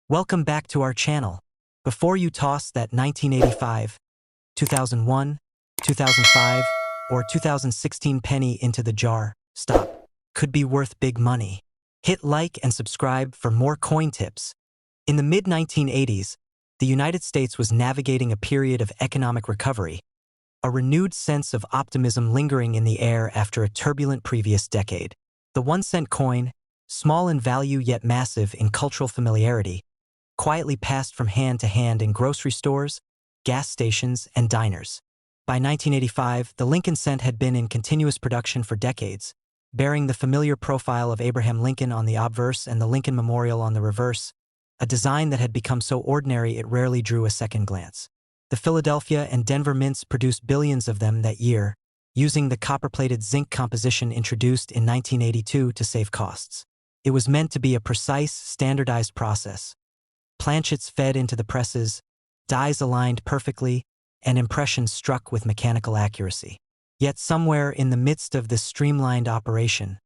Welcome back to our channel. Before you toss that 1985, 2001, 2005, or 2016 penny into the jar, stop. Could be worth big money. Hit like and subscribe for more coin tips. In the mid-1980s, the United States was navigating a period of economic recovery, a renewed sense of optimism lingering in the air after a turbulent previous decade. The 1-cent coin, small in value yet massive in cultural familiarity, quietly passed from hand to hand in grocery stores, gas stations, and diners. By 1985, the Lincoln cent had been in continuous production for decades, bearing the familiar profile of Abraham Lincoln on the obverse and the Lincoln Memorial on the reverse, a design that had become so ordinary it rarely drew a second glance. The Philadelphia and Denver mints produced billions of them that year, using the copper-plated zinc composition introduced in 1982 to save costs. It was meant to be a precise, standardized process. Planchets fed into the presses, dies aligned perfectly, and impressions struck with mechanical accuracy. Yet somewhere in the midst of this streamlined operation,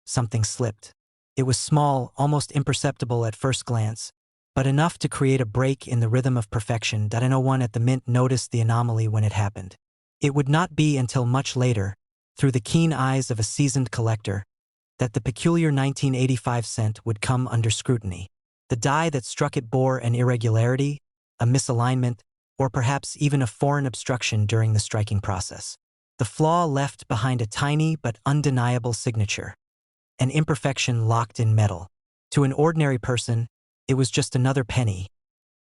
something slipped. It was small, almost imperceptible at first glance, but enough to create a break in the rhythm of perfection that no one at the mint noticed the anomaly when it happened. It would not be until much later, through the keen eyes of a seasoned collector, that the peculiar 1985 cent would come under scrutiny. The die that struck it bore an irregularity, a misalignment, or perhaps even a foreign obstruction during the striking process. The flaw left behind a tiny but undeniable signature, an imperfection locked in metal. To an ordinary person, it was just another penny,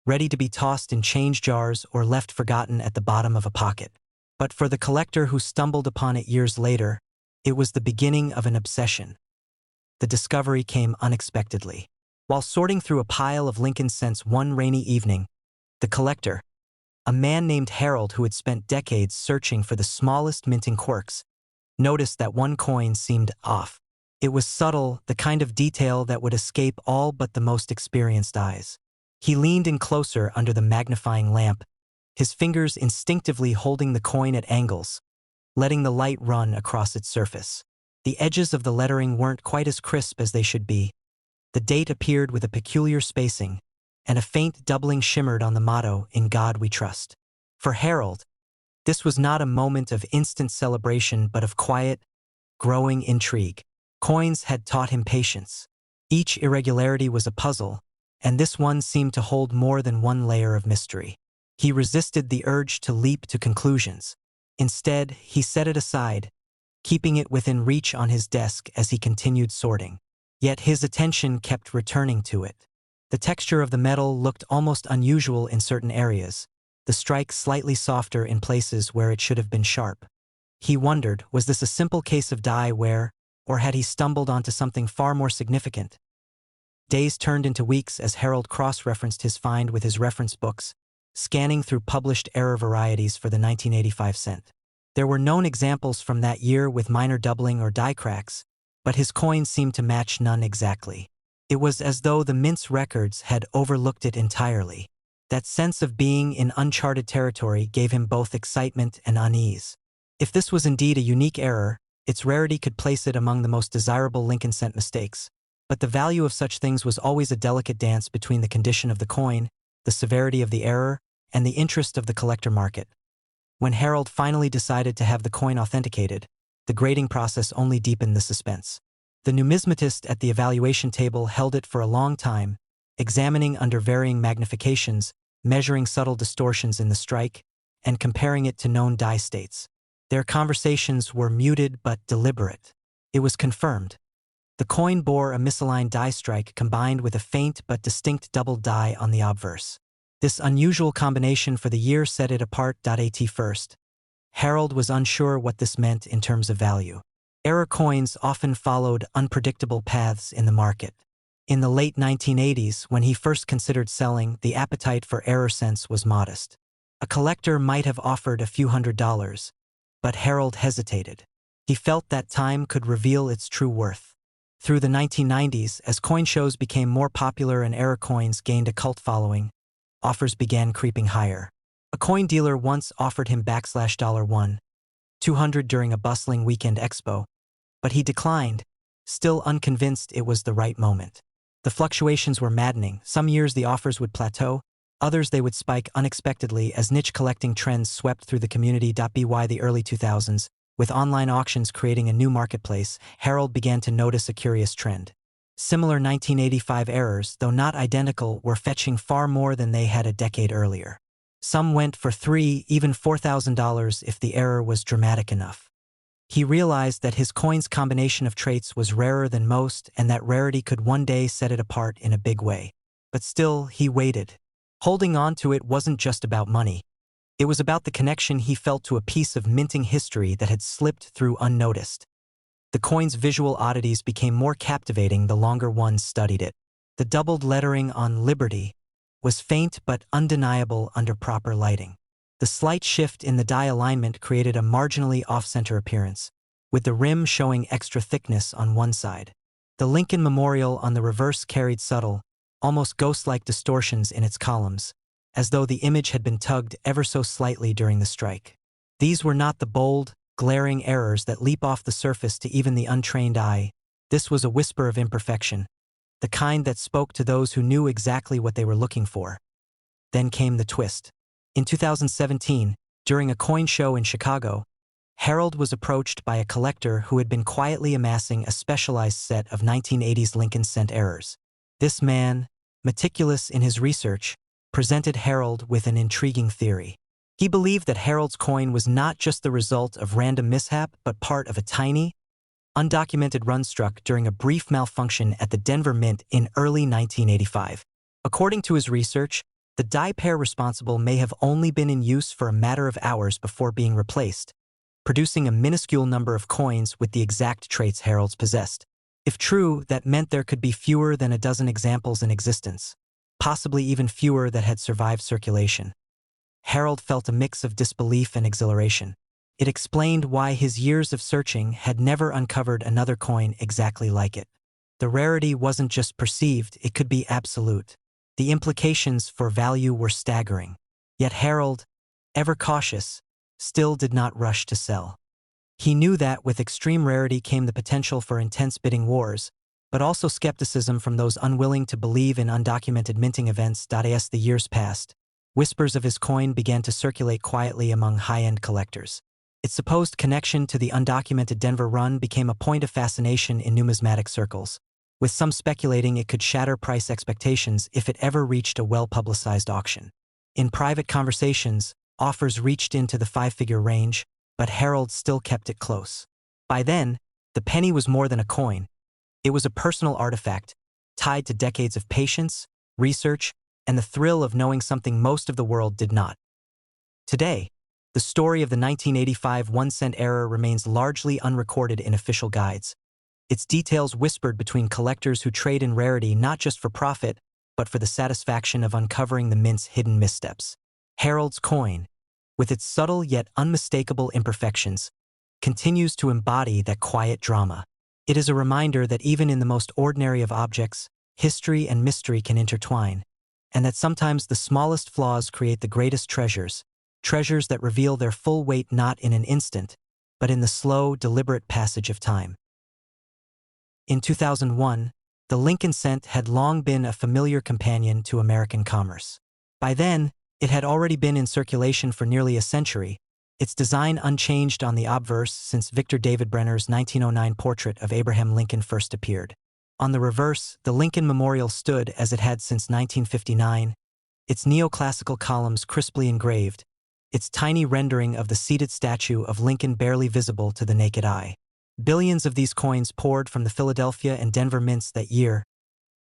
ready to be tossed in change jars or left forgotten at the bottom of a pocket. But for the collector who stumbled upon it years later, it was the beginning of an obsession. The discovery came unexpectedly. While sorting through a pile of Lincoln cents one rainy evening, the collector, a man named Harold who had spent decades searching for the smallest minting quirks, noticed that one coin seemed off. It was subtle, the kind of detail that would escape all but the most experienced eyes. He leaned in closer under the magnifying lamp, his fingers instinctively holding the coin at angles, letting the light run across its surface. The edges of the lettering weren't quite as crisp as they should be. The date appeared with a peculiar spacing, and a faint doubling shimmered on the motto, "In God We Trust." For Harold, this was not a moment of instant celebration but of quiet, growing intrigue. Coins had taught him patience. Each irregularity was a puzzle, and this one seemed to hold more than one layer of mystery. He resisted the urge to leap to conclusions. Instead, he set it aside, keeping it within reach on his desk as he continued sorting. Yet his attention kept returning to it. The texture of the metal looked almost unusual in certain areas, the strike slightly softer in places where it should have been sharp. He wondered, was this a simple case of die wear, or had he stumbled onto something far more significant? Days turned into weeks as Harold cross-referenced his find with his reference books, scanning through published error varieties for the 1985 cent. There were known examples from that year with minor doubling or die cracks, but his coin seemed to match none exactly. It was as though the mint's records had overlooked it entirely. That sense of being in uncharted territory gave him both excitement and unease. If this was indeed a unique error, its rarity could place it among the most desirable Lincoln cent mistakes. But the value of such things was always a delicate dance between the condition of the coin, the severity of the error, and the interest of the collector market. When Harold finally decided to have the coin authenticated, the grading process only deepened the suspense. The numismatist at the evaluation table held it for a long time, examining under varying magnifications, measuring subtle distortions in the strike, and comparing it to known die states. Their conversations were muted but deliberate. It was confirmed. The coin bore a misaligned die strike combined with a faint but distinct double die on the obverse. This unusual combination for the year set it apart. At first, Harold was unsure what this meant in terms of value. Error coins often followed unpredictable paths in the market. In the late 1980s, when he first considered selling, the appetite for error cents was modest. A collector might have offered a few $100s, but Harold hesitated. He felt that time could reveal its true worth. Through the 1990s, as coin shows became more popular and error coins gained a cult following, offers began creeping higher. A coin dealer once offered him $1, $200 during a bustling weekend expo, but he declined, still unconvinced it was the right moment. The fluctuations were maddening. Some years the offers would plateau, others they would spike unexpectedly as niche collecting trends swept through the community. By the early 2000s, with online auctions creating a new marketplace, Harold began to notice a curious trend. Similar 1985 errors, though not identical, were fetching far more than they had a decade earlier. Some went for $3,000, even $4,000 if the error was dramatic enough. He realized that his coin's combination of traits was rarer than most and that rarity could one day set it apart in a big way. But still, he waited. Holding on to it wasn't just about money. It was about the connection he felt to a piece of minting history that had slipped through unnoticed. The coin's visual oddities became more captivating the longer one studied it. The doubled lettering on Liberty was faint but undeniable under proper lighting. The slight shift in the die alignment created a marginally off-center appearance, with the rim showing extra thickness on one side. The Lincoln Memorial on the reverse carried subtle, almost ghost-like distortions in its columns, as though the image had been tugged ever so slightly during the strike. These were not the bold, glaring errors that leap off the surface to even the untrained eye. This was a whisper of imperfection, the kind that spoke to those who knew exactly what they were looking for. Then came the twist. In 2017, during a coin show in Chicago, Harold was approached by a collector who had been quietly amassing a specialized set of 1980s Lincoln cent errors. This man, meticulous in his research, presented Harold with an intriguing theory. He believed that Harold's coin was not just the result of random mishap, but part of a tiny, undocumented run struck during a brief malfunction at the Denver Mint in early 1985. According to his research, the die pair responsible may have only been in use for a matter of hours before being replaced, producing a minuscule number of coins with the exact traits Harold's possessed. If true, that meant there could be fewer than a dozen examples in existence, possibly even fewer that had survived circulation. Harold felt a mix of disbelief and exhilaration. It explained why his years of searching had never uncovered another coin exactly like it. The rarity wasn't just perceived, it could be absolute. The implications for value were staggering. Yet Harold, ever cautious, still did not rush to sell. He knew that with extreme rarity came the potential for intense bidding wars, but also skepticism from those unwilling to believe in undocumented minting events. As the years passed, whispers of his coin began to circulate quietly among high-end collectors. Its supposed connection to the undocumented Denver run became a point of fascination in numismatic circles, with some speculating it could shatter price expectations if it ever reached a well-publicized auction. In private conversations, offers reached into the five-figure range, but Harold still kept it close. By then, the penny was more than a coin. It was a personal artifact, tied to decades of patience, research, and the thrill of knowing something most of the world did not. Today, the story of the 1985 1-cent error remains largely unrecorded in official guides. Its details whispered between collectors who trade in rarity not just for profit, but for the satisfaction of uncovering the mint's hidden missteps. Harold's coin, with its subtle yet unmistakable imperfections, continues to embody that quiet drama. It is a reminder that even in the most ordinary of objects, history and mystery can intertwine, and that sometimes the smallest flaws create the greatest treasures, treasures that reveal their full weight not in an instant, but in the slow, deliberate passage of time. In 2001, the Lincoln cent had long been a familiar companion to American commerce. By then, it had already been in circulation for nearly a century, its design unchanged on the obverse since Victor David Brenner's 1909 portrait of Abraham Lincoln first appeared. On the reverse, the Lincoln Memorial stood as it had since 1959, its neoclassical columns crisply engraved, its tiny rendering of the seated statue of Lincoln barely visible to the naked eye. Billions of these coins poured from the Philadelphia and Denver mints that year,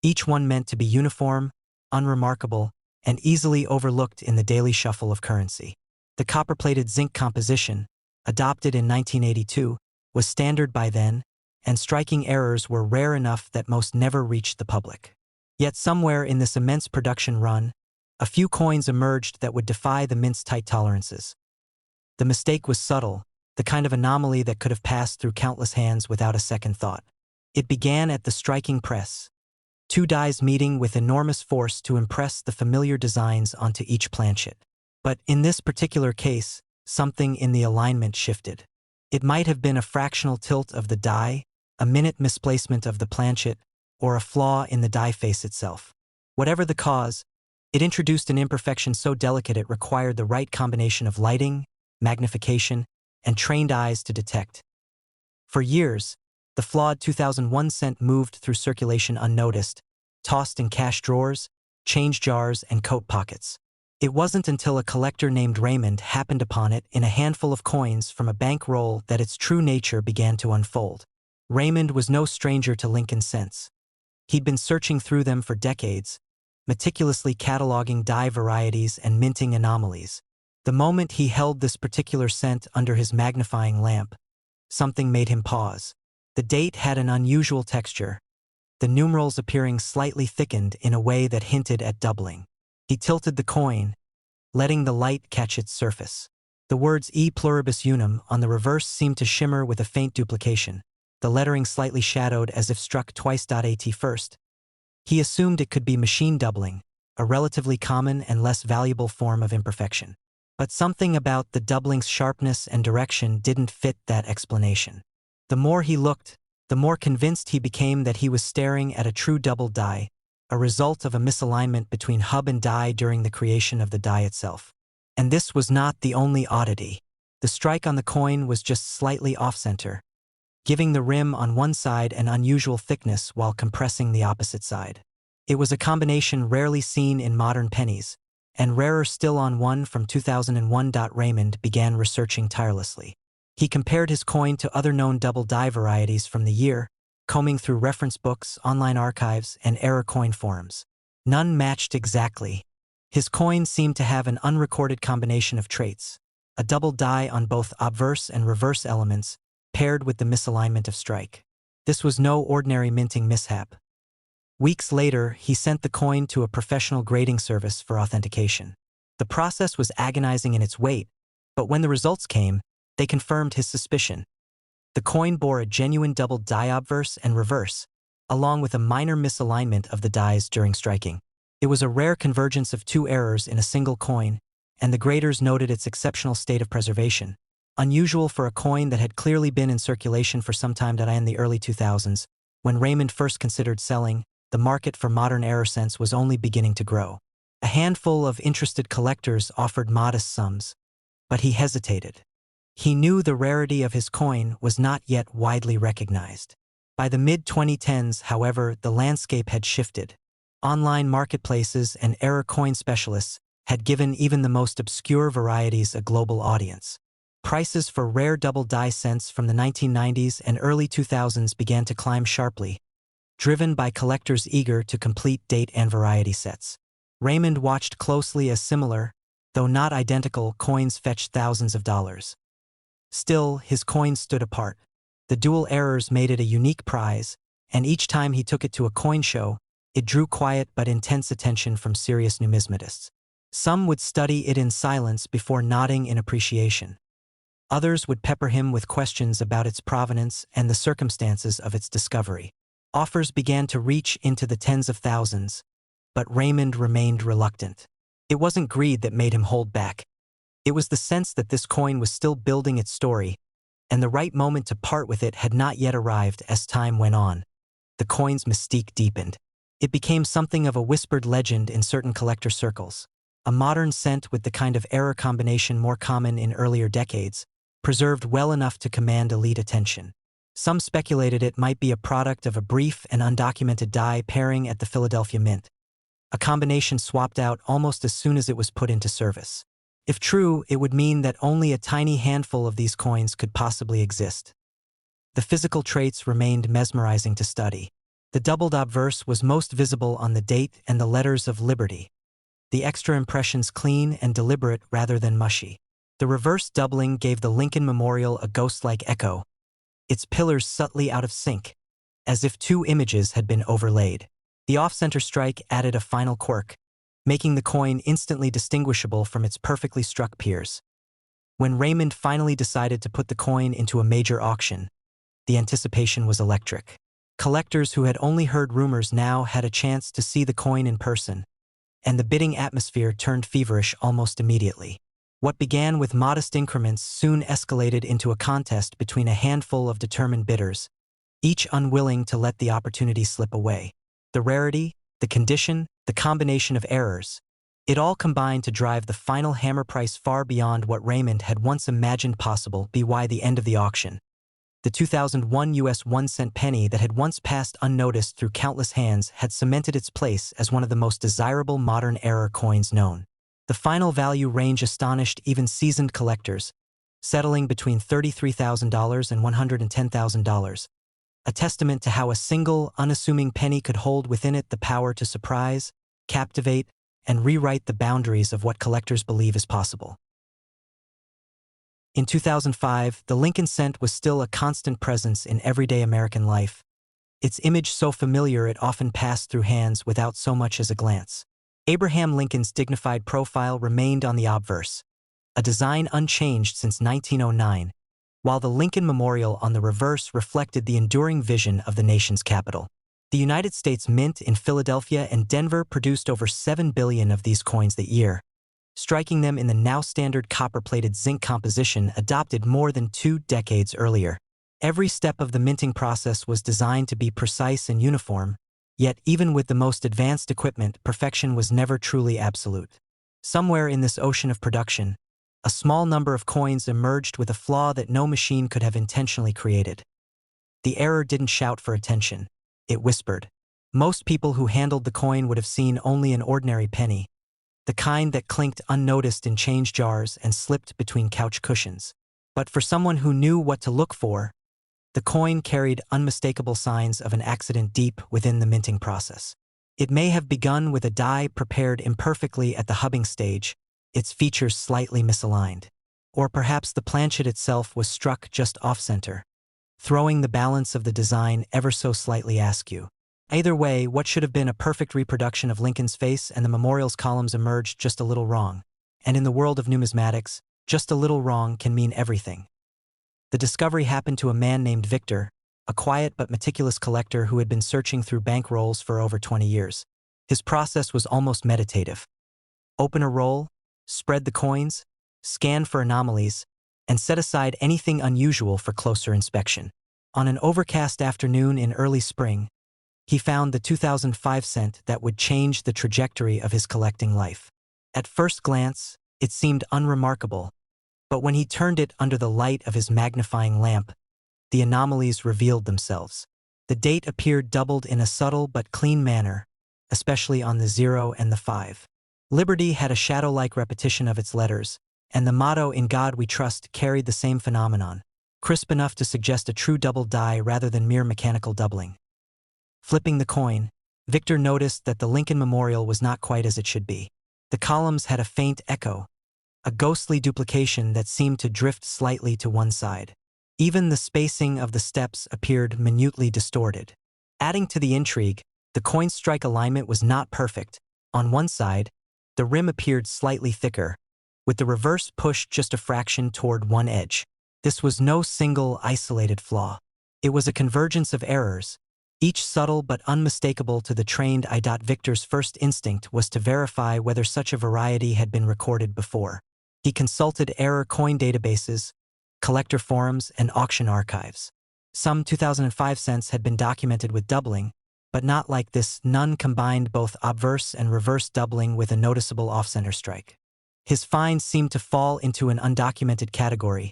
each one meant to be uniform, unremarkable, and easily overlooked in the daily shuffle of currency. The copper-plated zinc composition, adopted in 1982, was standard by then, and striking errors were rare enough that most never reached the public. Yet somewhere in this immense production run, a few coins emerged that would defy the mint's tight tolerances. The mistake was subtle, the kind of anomaly that could have passed through countless hands without a second thought. It began at the striking press, two dies meeting with enormous force to impress the familiar designs onto each planchet. But in this particular case, something in the alignment shifted. It might have been a fractional tilt of the die, a minute misplacement of the planchet, or a flaw in the die face itself. Whatever the cause, it introduced an imperfection so delicate it required the right combination of lighting, magnification, and trained eyes to detect. For years, the flawed 2001 cent moved through circulation unnoticed, tossed in cash drawers, change jars, and coat pockets. It wasn't until a collector named Raymond happened upon it in a handful of coins from a bank roll that its true nature began to unfold. Raymond was no stranger to Lincoln cents. He'd been searching through them for decades, meticulously cataloging die varieties and minting anomalies. The moment he held this particular cent under his magnifying lamp, something made him pause. The date had an unusual texture, the numerals appearing slightly thickened in a way that hinted at doubling. He tilted the coin, letting the light catch its surface. The words E pluribus unum on the reverse seemed to shimmer with a faint duplication, the lettering slightly shadowed as if struck twice. At first, he assumed it could be machine doubling, a relatively common and less valuable form of imperfection. But something about the doubling's sharpness and direction didn't fit that explanation. The more he looked, the more convinced he became that he was staring at a true double die, a result of a misalignment between hub and die during the creation of the die itself. And this was not the only oddity. The strike on the coin was just slightly off-center, giving the rim on one side an unusual thickness while compressing the opposite side. It was a combination rarely seen in modern pennies, and rarer still on one from 2001. Raymond began researching tirelessly. He compared his coin to other known double die varieties from the year, combing through reference books, online archives, and error coin forums. None matched exactly. His coin seemed to have an unrecorded combination of traits, a double die on both obverse and reverse elements, paired with the misalignment of strike. This was no ordinary minting mishap. Weeks later, he sent the coin to a professional grading service for authentication. The process was agonizing in its weight, but when the results came, they confirmed his suspicion. The coin bore a genuine double die obverse and reverse, along with a minor misalignment of the dies during striking. It was a rare convergence of two errors in a single coin, and the graders noted its exceptional state of preservation, unusual for a coin that had clearly been in circulation for some time. In the early 2000s, when Raymond first considered selling, the market for modern error cents was only beginning to grow. A handful of interested collectors offered modest sums, but he hesitated. He knew the rarity of his coin was not yet widely recognized. By the mid-2010s, however, the landscape had shifted. Online marketplaces and error coin specialists had given even the most obscure varieties a global audience. Prices for rare double die cents from the 1990s and early 2000s began to climb sharply, driven by collectors eager to complete date and variety sets. Raymond watched closely as similar, though not identical, coins fetched thousands of dollars. Still, his coin stood apart. The dual errors made it a unique prize, and each time he took it to a coin show, it drew quiet but intense attention from serious numismatists. Some would study it in silence before nodding in appreciation. Others would pepper him with questions about its provenance and the circumstances of its discovery. Offers began to reach into the tens of thousands, but Raymond remained reluctant. It wasn't greed that made him hold back. It was the sense that this coin was still building its story, and the right moment to part with it had not yet arrived. As time went on, the coin's mystique deepened. It became something of a whispered legend in certain collector circles. A modern cent with the kind of error combination more common in earlier decades, preserved well enough to command elite attention. Some speculated it might be a product of a brief and undocumented die pairing at the Philadelphia Mint, a combination swapped out almost as soon as it was put into service. If true, it would mean that only a tiny handful of these coins could possibly exist. The physical traits remained mesmerizing to study. The doubled obverse was most visible on the date and the letters of Liberty. The extra impressions clean and deliberate rather than mushy. The reverse doubling gave the Lincoln Memorial a ghost-like echo, its pillars subtly out of sync, as if two images had been overlaid. The off-center strike added a final quirk, making the coin instantly distinguishable from its perfectly struck peers. When Raymond finally decided to put the coin into a major auction, the anticipation was electric. Collectors who had only heard rumors now had a chance to see the coin in person, and the bidding atmosphere turned feverish almost immediately. What began with modest increments soon escalated into a contest between a handful of determined bidders, each unwilling to let the opportunity slip away. The rarity, the condition, the combination of errors, it all combined to drive the final hammer price far beyond what Raymond had once imagined possible. By the end of the auction, the 2001 US 1-cent penny that had once passed unnoticed through countless hands had cemented its place as one of the most desirable modern-era coins known. The final value range astonished even seasoned collectors, settling between $33,000 and $110,000, a testament to how a single, unassuming penny could hold within it the power to surprise, captivate, and rewrite the boundaries of what collectors believe is possible. In 2005, the Lincoln cent was still a constant presence in everyday American life, its image so familiar it often passed through hands without so much as a glance. Abraham Lincoln's dignified profile remained on the obverse, a design unchanged since 1909, while the Lincoln Memorial on the reverse reflected the enduring vision of the nation's capital. The United States Mint in Philadelphia and Denver produced over 7 billion of these coins that year, striking them in the now standard copper-plated zinc composition adopted more than 2 decades earlier. Every step of the minting process was designed to be precise and uniform, yet even with the most advanced equipment, perfection was never truly absolute. Somewhere in this ocean of production, a small number of coins emerged with a flaw that no machine could have intentionally created. The error didn't shout for attention, it whispered. Most people who handled the coin would have seen only an ordinary penny, the kind that clinked unnoticed in change jars and slipped between couch cushions. But for someone who knew what to look for, the coin carried unmistakable signs of an accident deep within the minting process. It may have begun with a die prepared imperfectly at the hubbing stage, its features slightly misaligned. Or perhaps the planchet itself was struck just off-center, throwing the balance of the design ever so slightly askew. Either way, what should have been a perfect reproduction of Lincoln's face and the memorial's columns emerged just a little wrong. And in the world of numismatics, just a little wrong can mean everything. The discovery happened to a man named Victor, a quiet but meticulous collector who had been searching through bank rolls for over 20 years. His process was almost meditative. Open a roll, spread the coins, scan for anomalies, and set aside anything unusual for closer inspection. On an overcast afternoon in early spring, he found the 2005 cent that would change the trajectory of his collecting life. At first glance, it seemed unremarkable, but when he turned it under the light of his magnifying lamp, the anomalies revealed themselves. The date appeared doubled in a subtle but clean manner, especially on the 0 and the 5. Liberty had a shadow-like repetition of its letters, and the motto "In God We Trust" carried the same phenomenon, crisp enough to suggest a true double die rather than mere mechanical doubling. Flipping the coin, Victor noticed that the Lincoln Memorial was not quite as it should be. The columns had a faint echo, a ghostly duplication that seemed to drift slightly to one side. Even the spacing of the steps appeared minutely distorted. Adding to the intrigue, the coin strike alignment was not perfect. On one side, the rim appeared slightly thicker, with the reverse pushed just a fraction toward one edge. This was no single, isolated flaw. It was a convergence of errors, each subtle but unmistakable to the trained eye. Victor's first instinct was to verify whether such a variety had been recorded before. He consulted error coin databases, collector forums, and auction archives. Some 2005 cents had been documented with doubling, but not like this. None combined both obverse and reverse doubling with a noticeable off-center strike. His finds seemed to fall into an undocumented category,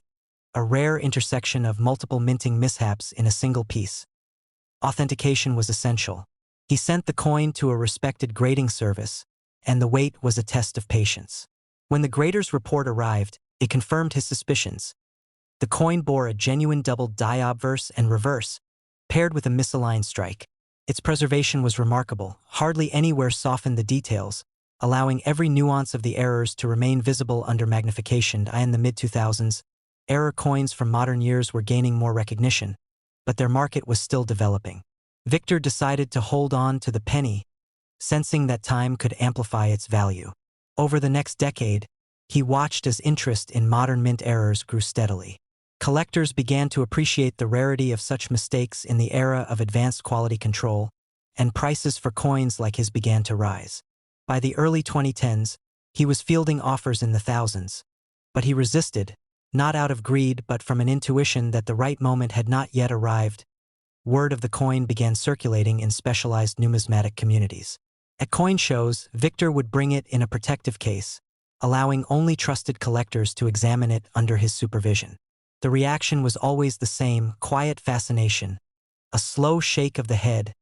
a rare intersection of multiple minting mishaps in a single piece. Authentication was essential. He sent the coin to a respected grading service, and the wait was a test of patience. When the grader's report arrived, it confirmed his suspicions. The coin bore a genuine doubled die obverse and reverse, paired with a misaligned strike. Its preservation was remarkable. Hardly anywhere softened the details, allowing every nuance of the errors to remain visible under magnification. In the mid-2000s, error coins from modern years were gaining more recognition, but their market was still developing. Victor decided to hold on to the penny, sensing that time could amplify its value. Over the next decade, he watched as interest in modern mint errors grew steadily. Collectors began to appreciate the rarity of such mistakes in the era of advanced quality control, and prices for coins like his began to rise. By the early 2010s, he was fielding offers in the thousands, but he resisted, not out of greed but from an intuition that the right moment had not yet arrived. word of the coin began circulating in specialized numismatic communities. At coin shows, Victor would bring it in a protective case, allowing only trusted collectors to examine it under his supervision. The reaction was always the same: quiet fascination, a slow shake of the head,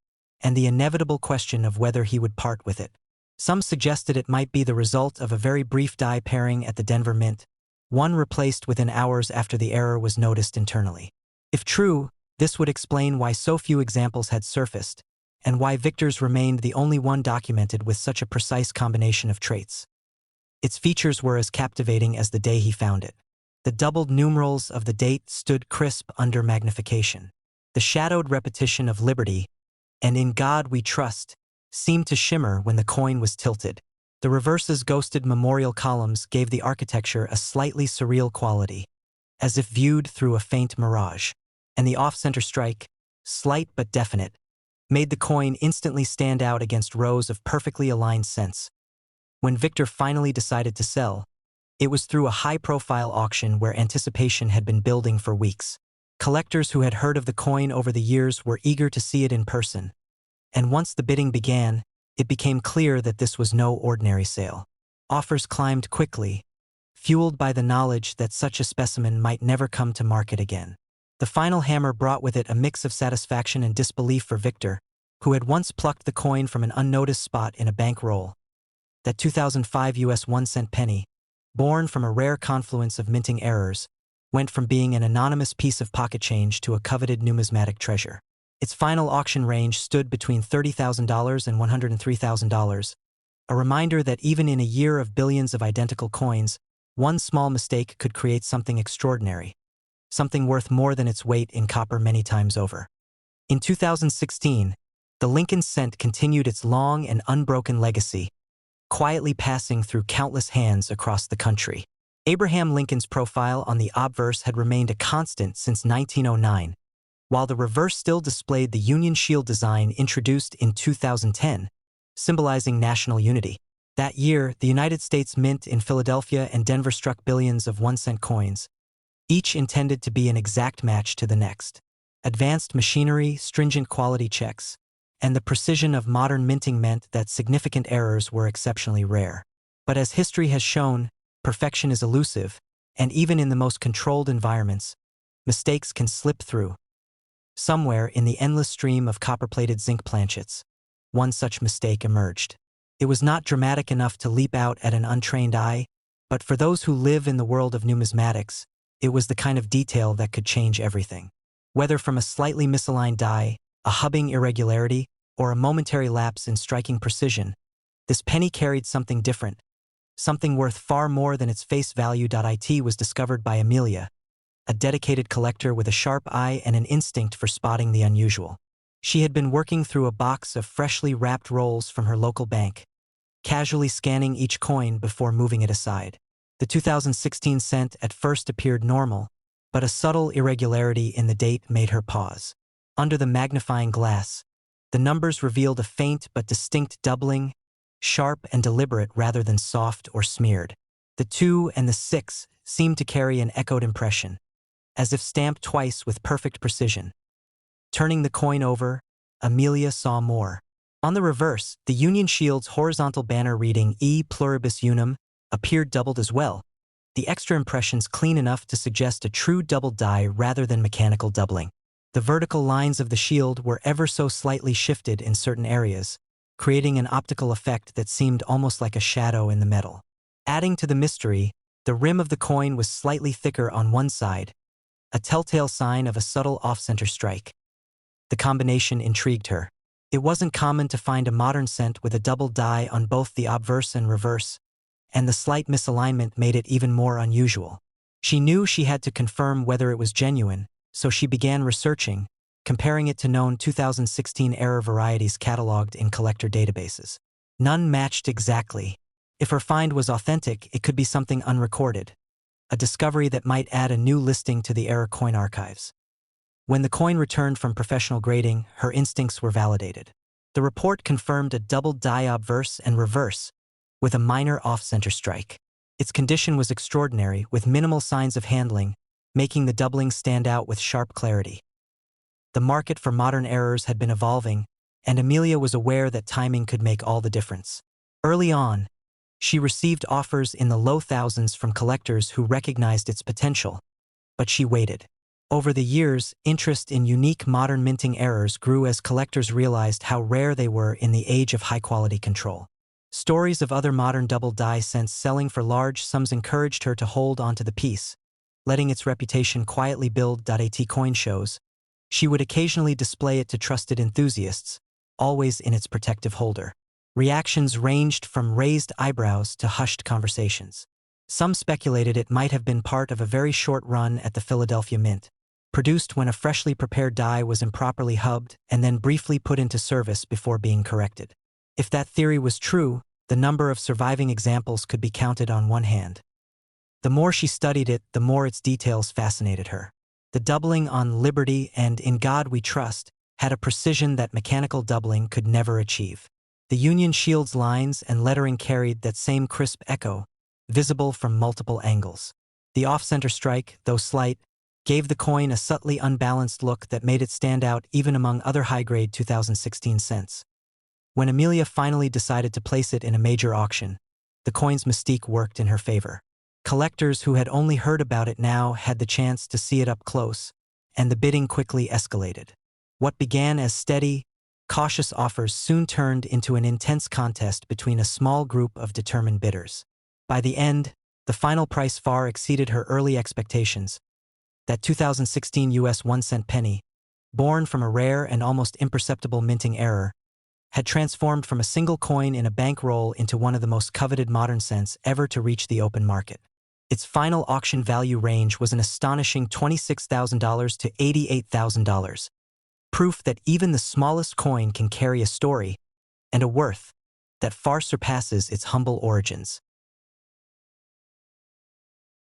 and the inevitable question of whether he would part with it. Some suggested it might be the result of a very brief die pairing at the Denver Mint, one replaced within hours after the error was noticed internally. If true, this would explain why so few examples had surfaced, and why Victor's remained the only one documented with such a precise combination of traits. Its features were as captivating as the day he found it. The doubled numerals of the date stood crisp under magnification. The shadowed repetition of liberty, "and in God we trust," seemed to shimmer when the coin was tilted. The reverse's ghosted memorial columns gave the architecture a slightly surreal quality, as if viewed through a faint mirage. And the off-center strike, slight but definite, made the coin instantly stand out against rows of perfectly aligned cents. When Victor finally decided to sell, it was through a high-profile auction where anticipation had been building for weeks. Collectors who had heard of the coin over the years were eager to see it in person, and once the bidding began, it became clear that this was no ordinary sale. Offers climbed quickly, fueled by the knowledge that such a specimen might never come to market again. The final hammer brought with it a mix of satisfaction and disbelief for Victor, who had once plucked the coin from an unnoticed spot in a bank roll. That 2005 US 1-cent penny, born from a rare confluence of minting errors, went from being an anonymous piece of pocket change to a coveted numismatic treasure. Its final auction range stood between $30,000 and $103,000, a reminder that even in a year of billions of identical coins, one small mistake could create something extraordinary, something worth more than its weight in copper many times over. In 2016, the Lincoln cent continued its long and unbroken legacy, quietly passing through countless hands across the country. Abraham Lincoln's profile on the obverse had remained a constant since 1909, while the reverse still displayed the Union Shield design introduced in 2010, symbolizing national unity. That year, the United States Mint in Philadelphia and Denver struck billions of 1-cent coins, each intended to be an exact match to the next. Advanced machinery, stringent quality checks, and the precision of modern minting meant that significant errors were exceptionally rare. But as history has shown, perfection is elusive, and even in the most controlled environments, mistakes can slip through. Somewhere in the endless stream of copper-plated zinc planchets, one such mistake emerged. It was not dramatic enough to leap out at an untrained eye, but for those who live in the world of numismatics, it was the kind of detail that could change everything. Whether from a slightly misaligned die, a hubbing irregularity, or a momentary lapse in striking precision, this penny carried something different, something worth far more than its face value. It was discovered by Amelia, a dedicated collector with a sharp eye and an instinct for spotting the unusual. She had been working through a box of freshly wrapped rolls from her local bank, casually scanning each coin before moving it aside. The 2016 cent at first appeared normal, but a subtle irregularity in the date made her pause. Under the magnifying glass, the numbers revealed a faint but distinct doubling, sharp and deliberate rather than soft or smeared. The 2 and the 6 seemed to carry an echoed impression, as if stamped twice with perfect precision. Turning the coin over, Amelia saw more. On the reverse, the Union Shield's horizontal banner reading E pluribus unum appeared doubled as well, the extra impressions clean enough to suggest a true double die rather than mechanical doubling. The vertical lines of the shield were ever so slightly shifted in certain areas, creating an optical effect that seemed almost like a shadow in the metal. Adding to the mystery, the rim of the coin was slightly thicker on one side, a telltale sign of a subtle off-center strike. The combination intrigued her. It wasn't common to find a modern cent with a double die on both the obverse and reverse, and the slight misalignment made it even more unusual. She knew she had to confirm whether it was genuine, so she began researching, comparing it to known 2016 error varieties cataloged in collector databases. None matched exactly. If her find was authentic, it could be something unrecorded, a discovery that might add a new listing to the error coin archives. When the coin returned from professional grading, her instincts were validated. The report confirmed a double die obverse and reverse, with a minor off-center strike. Its condition was extraordinary, with minimal signs of handling, making the doubling stand out with sharp clarity. The market for modern errors had been evolving, and Amelia was aware that timing could make all the difference. Early on, she received offers in the low thousands from collectors who recognized its potential, but she waited. Over the years, interest in unique modern minting errors grew as collectors realized how rare they were in the age of high-quality control. Stories of other modern double die cents selling for large sums encouraged her to hold onto the piece, letting its reputation quietly build. At coin shows, she would occasionally display it to trusted enthusiasts, always in its protective holder. Reactions ranged from raised eyebrows to hushed conversations. Some speculated it might have been part of a very short run at the Philadelphia Mint, produced when a freshly prepared die was improperly hubbed and then briefly put into service before being corrected. If that theory was true, the number of surviving examples could be counted on one hand. The more she studied it, the more its details fascinated her. The doubling on Liberty and In God We Trust had a precision that mechanical doubling could never achieve. The Union Shield's lines and lettering carried that same crisp echo, visible from multiple angles. The off-center strike, though slight, gave the coin a subtly unbalanced look that made it stand out even among other high-grade 2016 cents. When Amelia finally decided to place it in a major auction, the coin's mystique worked in her favor. Collectors who had only heard about it now had the chance to see it up close, and the bidding quickly escalated. What began as steady, cautious offers soon turned into an intense contest between a small group of determined bidders. By the end, the final price far exceeded her early expectations. That 2016 US 1-cent penny, born from a rare and almost imperceptible minting error, had transformed from a single coin in a bankroll into one of the most coveted modern cents ever to reach the open market. Its final auction value range was an astonishing $26,000 to $88,000, proof that even the smallest coin can carry a story and a worth that far surpasses its humble origins.